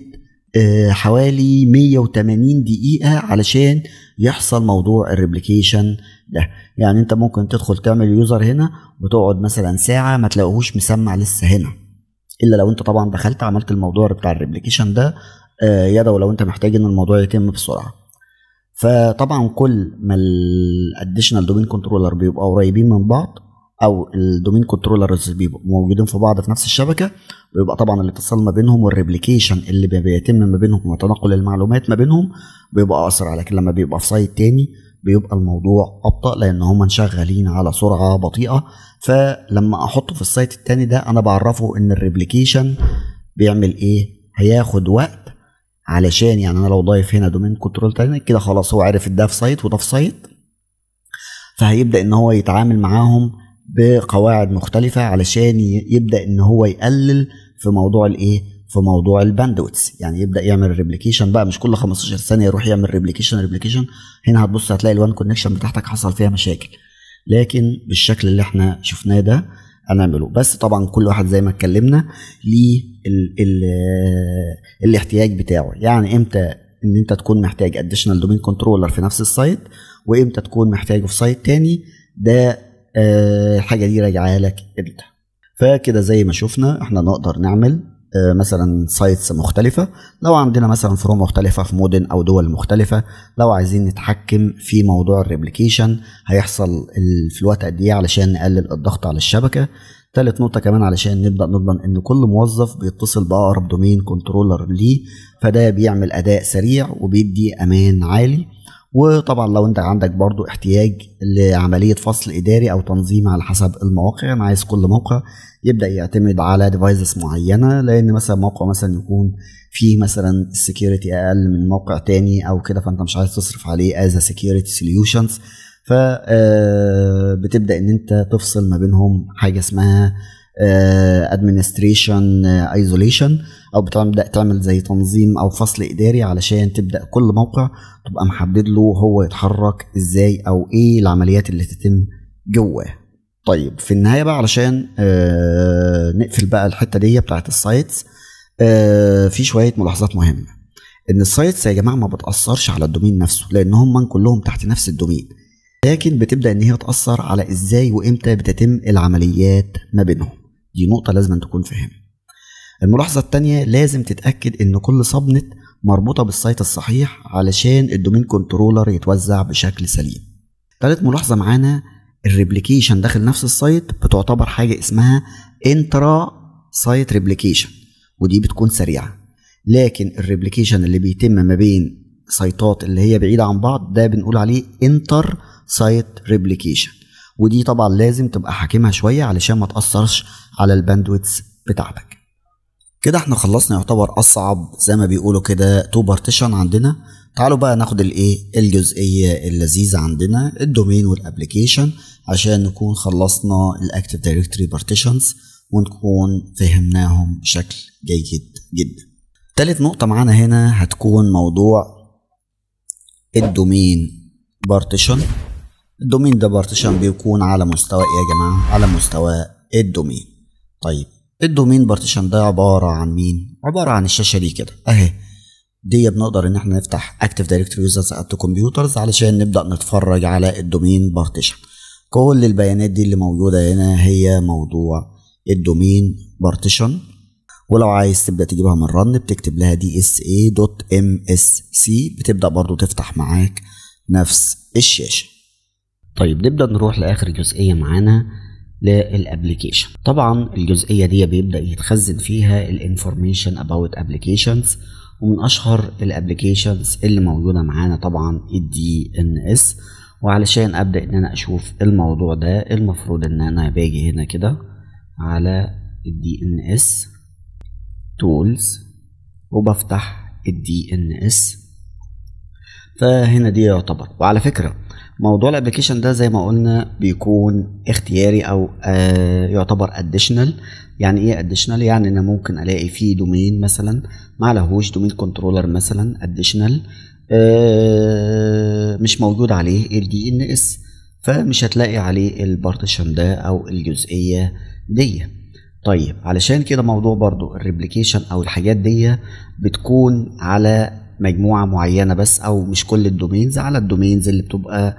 حوالي 180 دقيقه علشان يحصل موضوع الريبليكيشن ده. يعني انت ممكن تدخل تعمل يوزر هنا وتقعد مثلا ساعه ما تلاقوهوش مسمع لسه هنا، الا لو انت طبعا دخلت عملت الموضوع بتاع الريبليكيشن ده يدوي لو انت محتاج ان الموضوع يتم بسرعه. فطبعا كل ما الاديشنال دومين كنترولر بيبقوا قريبين من بعض، او الدومين كنترولرز بيبقوا موجودين في بعض في نفس الشبكه، ويبقى طبعا الاتصال ما بينهم والريبليكيشن اللي بيتم ما بينهم وتنقل المعلومات ما بينهم بيبقى اسرع. لكن لما بيبقى في سايت تاني بيبقى الموضوع ابطا، لان هم شغالين على سرعه بطيئه. فلما احطه في السايت التاني ده انا بعرفه ان الريبليكيشن بيعمل ايه، هياخد وقت، علشان يعني انا لو ضايف هنا دومين كنترول تاني كده خلاص هو عارف ده في سايت وده في سايت، فهيبدا ان هو يتعامل معاهم بقواعد مختلفه علشان يبدا ان هو يقلل في موضوع الايه، في موضوع الباندويتس. يعني يبدا يعمل ريبليكيشن بقى، مش كل 15 ثانيه يروح يعمل ريبليكيشن. هنا هتبص هتلاقي الوان كونكشن بتاعتك حصل فيها مشاكل، لكن بالشكل اللي احنا شفناه ده هنعمله. بس طبعا كل واحد زي ما اتكلمنا ليه الاحتياج بتاعه. يعني امتى ان انت تكون محتاج اديشنال دومين كنترولر في نفس السايت، وامتى تكون محتاجه في سايت تاني، ده الحاجه دي راجعه لك انت. فكده زي ما شفنا احنا نقدر نعمل مثلا سايتس مختلفة، لو عندنا مثلا فروع مختلفة في مدن أو دول مختلفة. لو عايزين نتحكم في موضوع الريبليكيشن هيحصل في الوقت قد إيه علشان نقلل الضغط على الشبكة. ثالث نقطة كمان علشان نبدأ نضمن إن كل موظف بيتصل بأقرب دومين كنترولر ليه، فده بيعمل أداء سريع وبيدي أمان عالي. وطبعا لو انت عندك برضو احتياج لعملية فصل إداري أو تنظيم على حسب المواقع، أنا عايز كل موقع يبدأ يعتمد على ديفايسز معينة، لأن مثلا موقع مثلا يكون فيه مثلا السكيورتي أقل من موقع تاني أو كده، فأنت مش عايز تصرف عليه as a security solutions. فبتبدأ إن أنت تفصل ما بينهم حاجة اسمها administration isolation، او بتبدا تعمل زي تنظيم او فصل اداري علشان تبدا كل موقع تبقى محدد له هو يتحرك ازاي او ايه العمليات اللي تتم جواه. طيب في النهايه بقى علشان نقفل بقى الحته دي بتاعت السايتس، في شويه ملاحظات مهمه. ان السايتس يا جماعه ما بتاثرش على الدومين نفسه، لان هم كلهم تحت نفس الدومين، لكن بتبدا ان هي تاثر على ازاي وامتى بتتم العمليات ما بينهم. دي نقطة لازم تكون فاهمها. الملاحظة التانية، لازم تتأكد ان كل سبنت مربوطة بالسايت الصحيح علشان الدومين كنترولر يتوزع بشكل سليم. ثالث ملاحظة معانا، الريبليكيشن داخل نفس السايت بتعتبر حاجة اسمها انترا سايت ريبليكيشن، ودي بتكون سريعة. لكن الريبليكيشن اللي بيتم ما بين سايتات اللي هي بعيدة عن بعض ده بنقول عليه انتر سايت ريبليكيشن، ودي طبعا لازم تبقى حاكمها شوية علشان ما تأثرش على الباندويتس بتاعتك. كده احنا خلصنا يعتبر أصعب زي ما بيقولوا كده تو بارتيشن عندنا. تعالوا بقى ناخد الجزئية اللذيذة عندنا، الدومين والابليكيشن، عشان نكون خلصنا الاكتيف دايركتوري بارتيشنز ونكون فهمناهم بشكل جيد جدا. تالت نقطة معانا هنا هتكون موضوع الدومين بارتيشن. الدومين ده بارتيشن بيكون على مستوى ايه يا جماعه؟ على مستوى الدومين. طيب الدومين بارتيشن ده عباره عن مين؟ عباره عن الشاشه دي كده اهي، دي بنقدر ان احنا نفتح اكتيف دايركتوري يوزرز ات كمبيوترز علشان نبدا نتفرج على الدومين بارتيشن. كل البيانات دي اللي موجوده هنا هي موضوع الدومين بارتيشن. ولو عايز تبدا تجيبها من رن بتكتب لها dsa.msc، بتبدا برضو تفتح معاك نفس الشاشه. طيب نبدأ نروح لآخر جزئية معانا للابليكيشن. طبعا الجزئية دي بيبدأ يتخزن فيها الانفورميشن about applications، ومن أشهر الابليكيشنز اللي موجودة معانا طبعا DNS. وعلشان أبدأ إن أنا أشوف الموضوع ده المفروض إن أنا باجي هنا كده على DNS tools وبفتح DNS. فهنا دي يعتبر، وعلى فكرة موضوع الابليكيشن ده زي ما قلنا بيكون اختياري او يعتبر اديشنال. يعني ايه اديشنال؟ يعني انا ممكن الاقي فيه دومين مثلا ما لهوش دومين كنترولر مثلا اديشنال مش موجود عليه DNS، فمش هتلاقي عليه البارتيشن ده او الجزئية دي. طيب علشان كده موضوع برضو الريبليكيشن او الحاجات دي بتكون على مجموعة معينة بس، او مش كل الدومينز، على الدومينز اللي بتبقى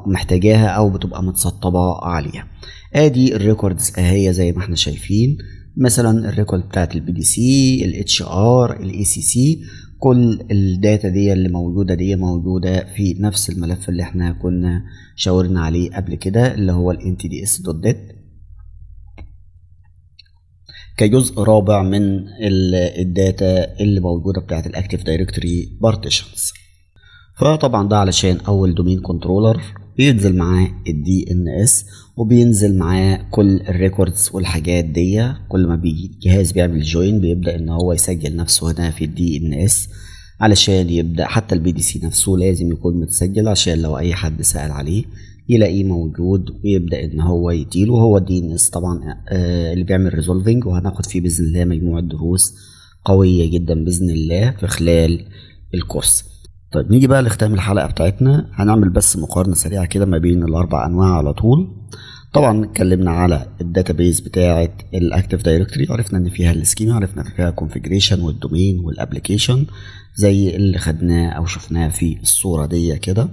محتاجاها او بتبقى متسطبة عليها. ادي الريكوردز اهي زي ما احنا شايفين، مثلا الريكورد بتاعت البي دي سي، الاتش ار، الاي سي سي، كل الداتا دي اللي موجوده في نفس الملف اللي احنا كنا شاورنا عليه قبل كده اللي هو ال ntds.dat كجزء رابع من الداتا اللي موجوده بتاعت الاكتيف دايركتوري بارتيشنز. فطبعا ده علشان اول دومين كنترولر بينزل معاه الدي ان اس وبينزل معاه كل الريكوردز والحاجات دي. كل ما بيجي الجهاز بيعمل جوين بيبدا ان هو يسجل نفسه هنا في الدي ان اس علشان يبدا. حتى البي دي سي نفسه لازم يكون متسجل عشان لو اي حد سأل عليه يلاقيه موجود ويبدا ان هو يديله. هو الدي ان اس طبعا اللي بيعمل ريزولفنج، وهناخد فيه باذن الله مجموعه دروس قويه جدا باذن الله في خلال الكورس. طيب نيجي بقى لختام الحلقه بتاعتنا. هنعمل بس مقارنه سريعه كده ما بين الاربع انواع على طول. طبعا اتكلمنا على الداتابيز بتاعه الاكتيف دايركتوري، عرفنا ان فيها السكيما، عرفنا فيها كونفيجريشن والدومين والابلكيشن زي اللي خدناه او شفناه في الصوره دي كده.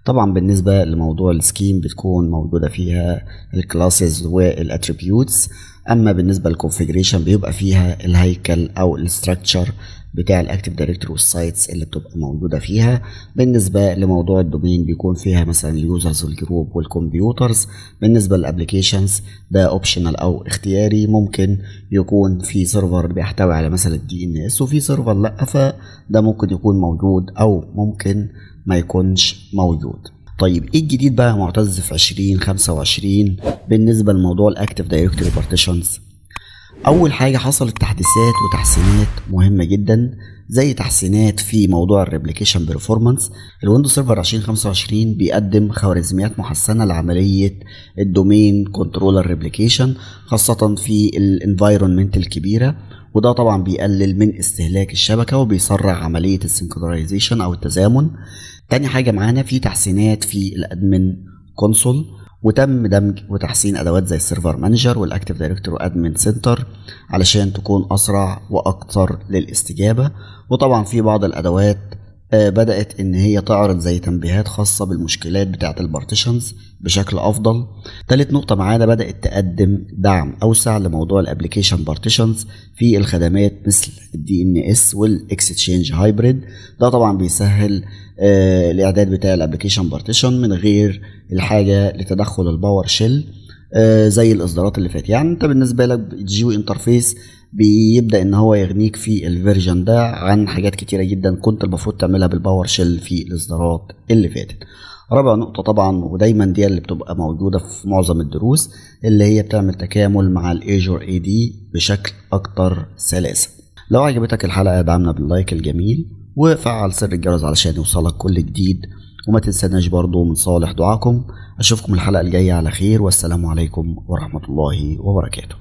طبعا بالنسبه لموضوع السكيم بتكون موجوده فيها الكلاسز والاتريبيوتس، اما بالنسبه للكونفيجريشن بيبقى فيها الهيكل او الاستراكشر بتاع الاكتيف دايركتوري والسايتس اللي بتبقى موجوده فيها. بالنسبه لموضوع الدومين بيكون فيها مثلا اليوزرز والجروب والكمبيوترز. بالنسبه للابلكيشنز ده اوبشنال او اختياري، ممكن يكون في سيرفر بيحتوي على مثلا الدي ان اس وفي سيرفر لا، فده ممكن يكون موجود او ممكن ما يكونش موجود. طيب ايه الجديد بقى معتز في 2025 بالنسبه لموضوع الاكتيف دايركتوري بارتيشنز؟ اول حاجه حصلت تحديثات وتحسينات مهمه جدا، زي تحسينات في موضوع الريبليكيشن بيرفورمانس. الويندوز سيرفر 2025 بيقدم خوارزميات محسنه لعمليه الدومين كنترولر ريبليكيشن، خاصه في الانفايرمنت الكبيره، وده طبعا بيقلل من استهلاك الشبكه وبيسرع عمليه السنكرونايزيشن او التزامن. تاني حاجه معانا في تحسينات في الادمن كونسول، وتم دمج وتحسين ادوات زي السيرفر مانجر والاكتيف دايركتوري ادمن سنتر علشان تكون اسرع واكثر للاستجابه. وطبعا في بعض الادوات بدات ان هي تعرض زي تنبيهات خاصه بالمشكلات بتاعه البارتيشنز بشكل افضل. ثالث نقطه معانا بدات تقدم دعم اوسع لموضوع الابلكيشن بارتيشنز في الخدمات مثل الدي ان اس والاكستشينج هايبريد. ده طبعا بيسهل الاعداد بتاع الابلكيشن بارتيشن من غير الحاجه لتدخل الباور شيل زي الاصدارات اللي فاتت. يعني انت بالنسبه لك جيو انترفيس بيبدا ان هو يغنيك في الفيرجن ده عن حاجات كتيره جدا كنت المفروض تعملها بالباور شيل في الاصدارات اللي فاتت. رابع نقطه طبعا ودايما دي اللي بتبقى موجوده في معظم الدروس، اللي هي بتعمل تكامل مع الايجور اي دي بشكل اكتر سلاسه. لو عجبتك الحلقه دعمنا باللايك الجميل وفعل سر الجرس علشان يوصلك كل جديد، وما تنساناش برضو من صالح دعاكم. اشوفكم الحلقه الجايه على خير، والسلام عليكم ورحمه الله وبركاته.